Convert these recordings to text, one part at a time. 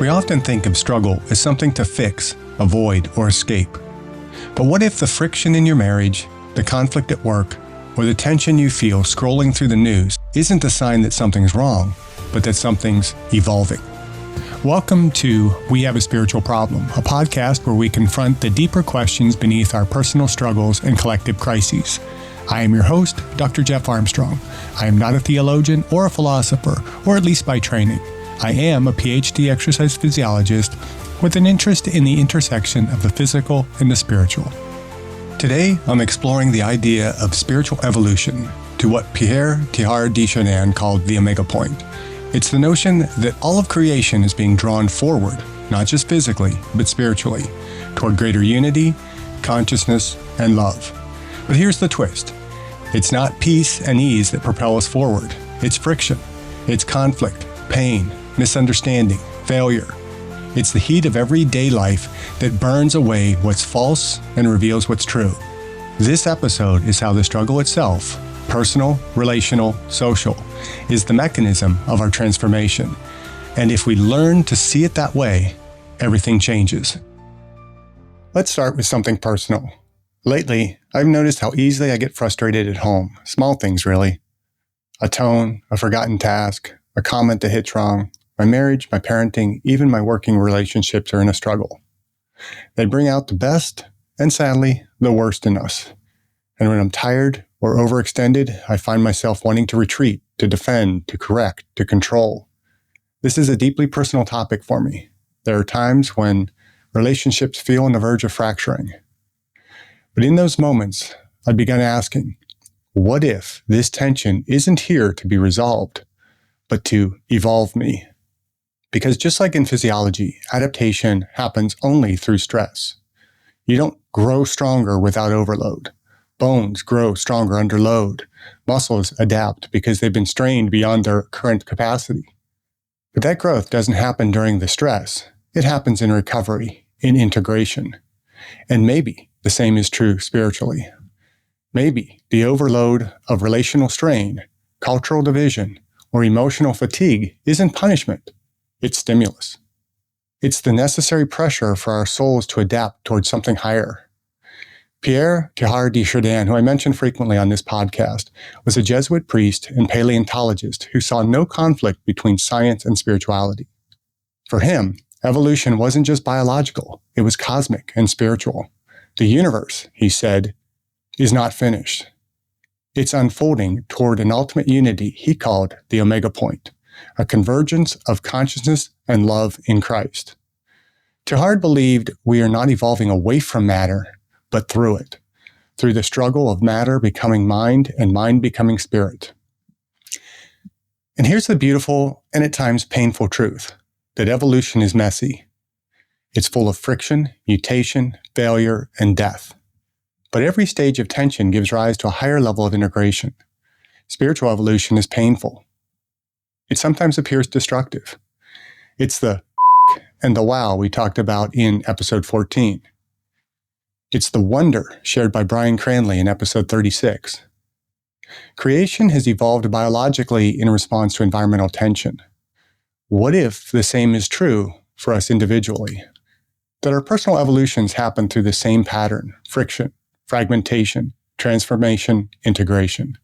We often think of struggle as something to fix, avoid, or escape. But what if the friction in your marriage, the conflict at work, or the tension you feel scrolling through the news isn't a sign that something's wrong, but that something's evolving? Welcome to We Have a Spiritual Problem, a podcast where we confront the deeper questions beneath our personal struggles and collective crises. I am your host, Dr. Jeff Armstrong. I am not a theologian or a philosopher, or at least by training. I am a PhD exercise physiologist with an interest in the intersection of the physical and the spiritual. Today, I'm exploring the idea of spiritual evolution to what Pierre Teilhard de Chardin called the omega point. It's the notion that all of creation is being drawn forward, not just physically, but spiritually, toward greater unity, consciousness, and love. But here's the twist. It's not peace and ease that propel us forward. It's friction. It's conflict, pain, misunderstanding, failure. It's the heat of everyday life that burns away what's false and reveals what's true. This episode is how the struggle itself, personal, relational, social, is the mechanism of our transformation. And if we learn to see it that way, everything changes. Let's start with something personal. Lately, I've noticed how easily I get frustrated at home. Small things, really. A tone, a forgotten task, a comment that hits wrong. My marriage, my parenting, even my working relationships are in a struggle. They bring out the best and, sadly, the worst in us. And when I'm tired or overextended, I find myself wanting to retreat, to defend, to correct, to control. This is a deeply personal topic for me. There are times when relationships feel on the verge of fracturing. But in those moments, I began asking, what if this tension isn't here to be resolved, but to evolve me? Because just like in physiology, adaptation happens only through stress. You don't grow stronger without overload. Bones grow stronger under load. Muscles adapt because they've been strained beyond their current capacity. But that growth doesn't happen during the stress. It happens in recovery, in integration. And maybe the same is true spiritually. Maybe the overload of relational strain, cultural division, or emotional fatigue isn't punishment. It's stimulus. It's the necessary pressure for our souls to adapt towards something higher. Pierre Teilhard de Chardin, who I mention frequently on this podcast, was a Jesuit priest and paleontologist who saw no conflict between science and spirituality. For him, evolution wasn't just biological, it was cosmic and spiritual. The universe, he said, is not finished. It's unfolding toward an ultimate unity he called the omega point, a convergence of consciousness and love in Christ. Teilhard believed we are not evolving away from matter, but through it, through the struggle of matter becoming mind and mind becoming spirit. And here's the beautiful and at times painful truth, that evolution is messy. It's full of friction, mutation, failure, and death. But every stage of tension gives rise to a higher level of integration. Spiritual evolution is painful. It sometimes appears destructive. It's the and the wow we talked about in episode 14. It's the wonder shared by Brian Cranley in episode 36. Creation has evolved biologically in response to environmental tension. What if the same is true for us individually? That our personal evolutions happen through the same pattern: friction, fragmentation, transformation, integration.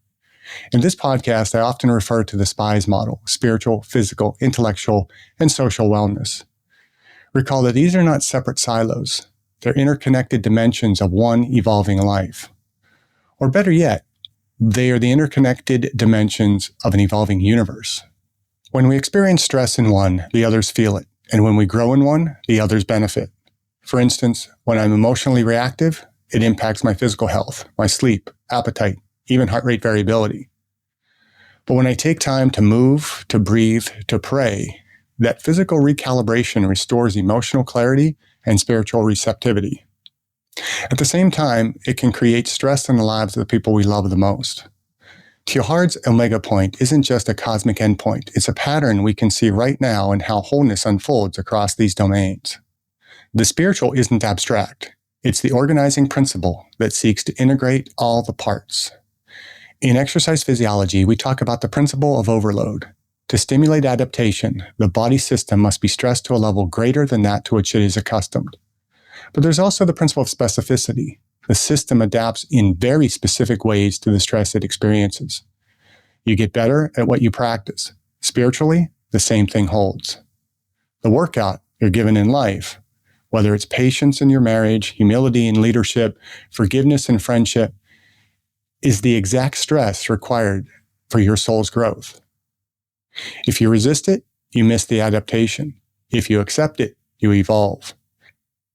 In this podcast, I often refer to the SPIES model: spiritual, physical, intellectual, and social wellness. Recall that these are not separate silos. They're interconnected dimensions of one evolving life. Or better yet, they are the interconnected dimensions of an evolving universe. When we experience stress in one, the others feel it. And when we grow in one, the others benefit. For instance, when I'm emotionally reactive, it impacts my physical health, my sleep, appetite, even heart rate variability. But when I take time to move, to breathe, to pray, that physical recalibration restores emotional clarity and spiritual receptivity. At the same time, it can create stress in the lives of the people we love the most. Teilhard's omega point isn't just a cosmic endpoint. It's a pattern we can see right now in how wholeness unfolds across these domains. The spiritual isn't abstract. It's the organizing principle that seeks to integrate all the parts. In exercise physiology, we talk about the principle of overload. To stimulate adaptation, the body system must be stressed to a level greater than that to which it is accustomed. But there's also the principle of specificity. The system adapts in very specific ways to the stress it experiences. You get better at what you practice. Spiritually, the same thing holds. The workout you're given in life, whether it's patience in your marriage, humility in leadership, forgiveness in friendship, is the exact stress required for your soul's growth. If you resist it, you miss the adaptation. If you accept it, you evolve.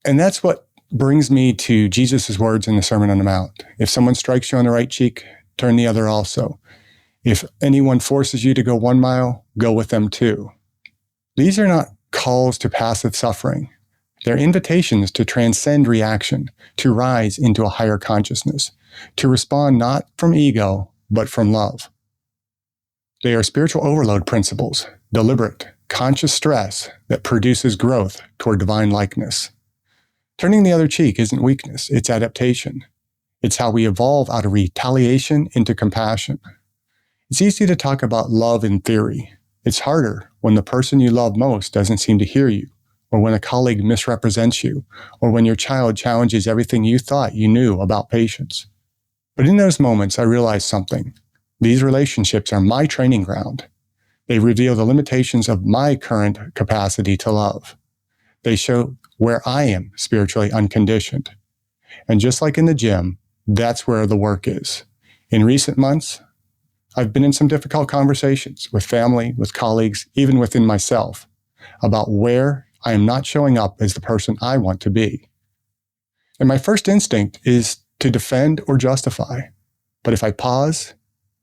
And that's what brings me to Jesus' words in the Sermon on the Mount. If someone strikes you on the right cheek, turn the other also. If anyone forces you to go 1 mile, go with them 2. These are not calls to passive suffering. They're invitations to transcend reaction, to rise into a higher consciousness, to respond not from ego, but from love. They are spiritual overload principles, deliberate, conscious stress that produces growth toward divine likeness. Turning the other cheek isn't weakness, it's adaptation. It's how we evolve out of retaliation into compassion. It's easy to talk about love in theory. It's harder when the person you love most doesn't seem to hear you, or when a colleague misrepresents you, or when your child challenges everything you thought you knew about patience. But in those moments, I realized something. These relationships are my training ground. They reveal the limitations of my current capacity to love. They show where I am spiritually unconditioned. And just like in the gym, that's where the work is. In recent months, I've been in some difficult conversations with family, with colleagues, even within myself, about where I am not showing up as the person I want to be. And my first instinct is to defend or justify. But if I pause,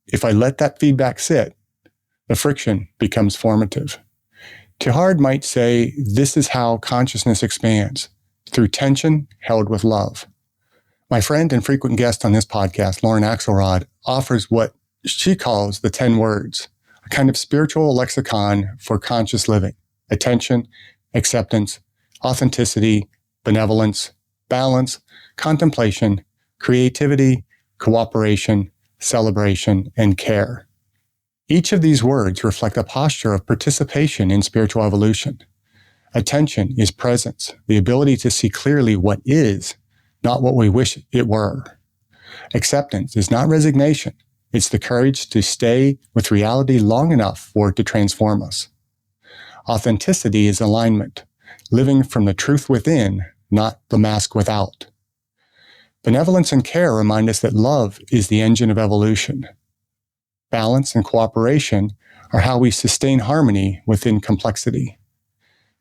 if I let that feedback sit, the friction becomes formative. Teilhard might say this is how consciousness expands, through tension held with love. My friend and frequent guest on this podcast, Lauren Axelrod, offers what she calls the 10 words, a kind of spiritual lexicon for conscious living: attention, acceptance, authenticity, benevolence, balance, contemplation, creativity, cooperation, celebration, and care. Each of these words reflect a posture of participation in spiritual evolution. Attention is presence, the ability to see clearly what is, not what we wish it were. Acceptance is not resignation. It's the courage to stay with reality long enough for it to transform us. Authenticity is alignment, living from the truth within, not the mask without. Benevolence and care remind us that love is the engine of evolution. Balance and cooperation are how we sustain harmony within complexity.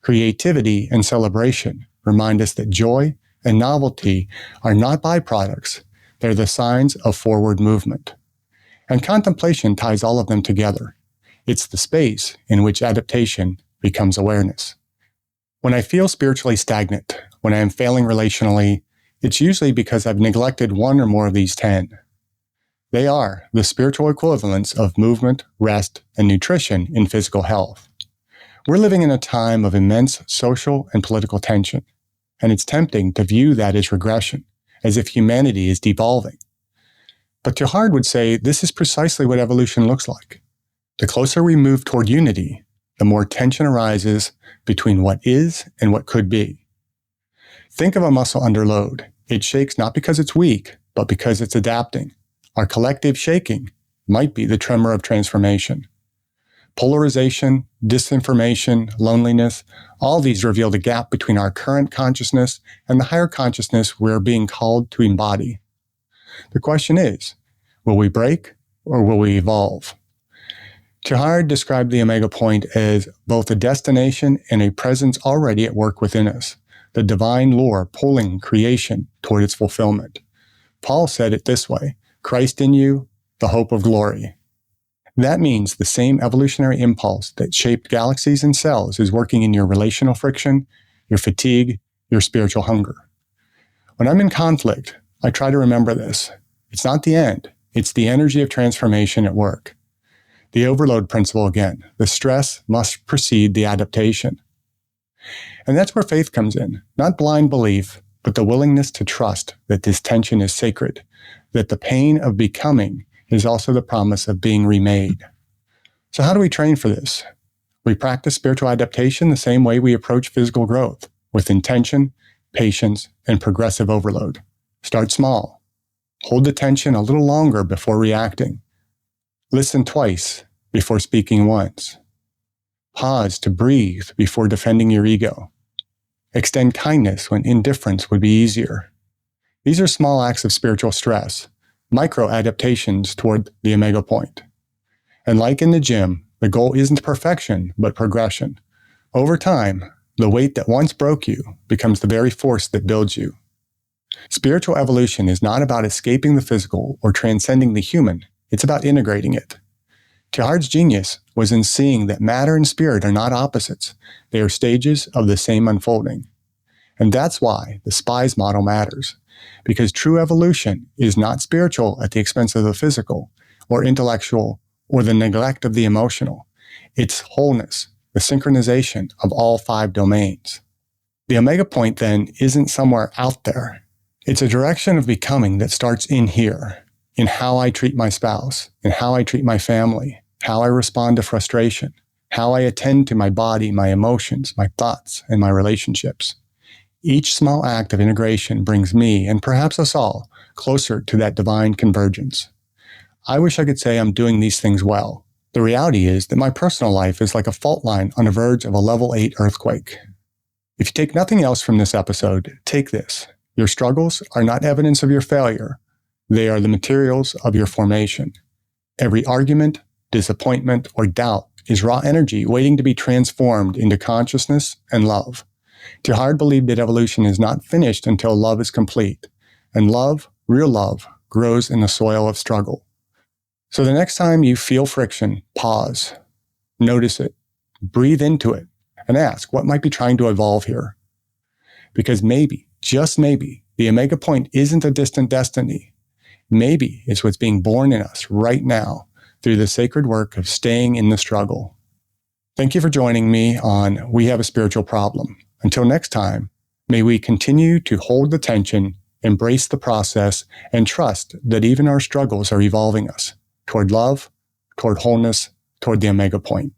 Creativity and celebration remind us that joy and novelty are not byproducts, they're the signs of forward movement. And contemplation ties all of them together. It's the space in which adaptation becomes awareness. When I feel spiritually stagnant, when I am failing relationally, it's usually because I've neglected one or more of these 10. They are the spiritual equivalents of movement, rest, and nutrition in physical health. We're living in a time of immense social and political tension, and it's tempting to view that as regression, as if humanity is devolving. But Teilhard would say this is precisely what evolution looks like. The closer we move toward unity, the more tension arises between what is and what could be. Think of a muscle under load. It shakes not because it's weak, but because it's adapting. Our collective shaking might be the tremor of transformation. Polarization, disinformation, loneliness, all these reveal the gap between our current consciousness and the higher consciousness we're being called to embody. The question is, will we break or will we evolve? Teilhard described the Omega Point as both a destination and a presence already at work within us, the divine lore pulling creation toward its fulfillment. Paul said it this way: Christ in you, the hope of glory. That means the same evolutionary impulse that shaped galaxies and cells is working in your relational friction, your fatigue, your spiritual hunger. When I'm in conflict, I try to remember this. It's not the end. It's the energy of transformation at work. The overload principle again. The stress must precede the adaptation. And that's where faith comes in. Not blind belief, but the willingness to trust that this tension is sacred, that the pain of becoming is also the promise of being remade. So how do we train for this? We practice spiritual adaptation the same way we approach physical growth, with intention, patience, and progressive overload. Start small. Hold the tension a little longer before reacting. Listen twice before speaking once. Pause to breathe before defending your ego. Extend kindness when indifference would be easier. These are small acts of spiritual stress, micro-adaptations toward the omega point. And like in the gym, the goal isn't perfection, but progression. Over time, the weight that once broke you becomes the very force that builds you. Spiritual evolution is not about escaping the physical or transcending the human. It's about integrating it. Teilhard's genius was in seeing that matter and spirit are not opposites. They are stages of the same unfolding. And that's why the SPIES model matters. Because true evolution is not spiritual at the expense of the physical, or intellectual, or the neglect of the emotional. It's wholeness, the synchronization of all 5 domains. The omega point, then, isn't somewhere out there. It's a direction of becoming that starts in here, in how I treat my spouse, in how I treat my family, how I respond to frustration, how I attend to my body, my emotions, my thoughts, and my relationships. Each small act of integration brings me, and perhaps us all, closer to that divine convergence. I wish I could say I'm doing these things well. The reality is that my personal life is like a fault line on the verge of a level 8 earthquake. If you take nothing else from this episode, take this. Your struggles are not evidence of your failure. They are the materials of your formation. Every argument, disappointment, or doubt is raw energy waiting to be transformed into consciousness and love. Teilhard believed that evolution is not finished until love is complete, and love, real love, grows in the soil of struggle. So the next time you feel friction, pause, notice it, breathe into it, and ask what might be trying to evolve here. Because maybe, just maybe, the omega point isn't a distant destiny. Maybe it's what's being born in us right now through the sacred work of staying in the struggle. Thank you for joining me on We Have a Spiritual Problem. Until next time, may we continue to hold the tension, embrace the process, and trust that even our struggles are evolving us toward love, toward wholeness, toward the omega point.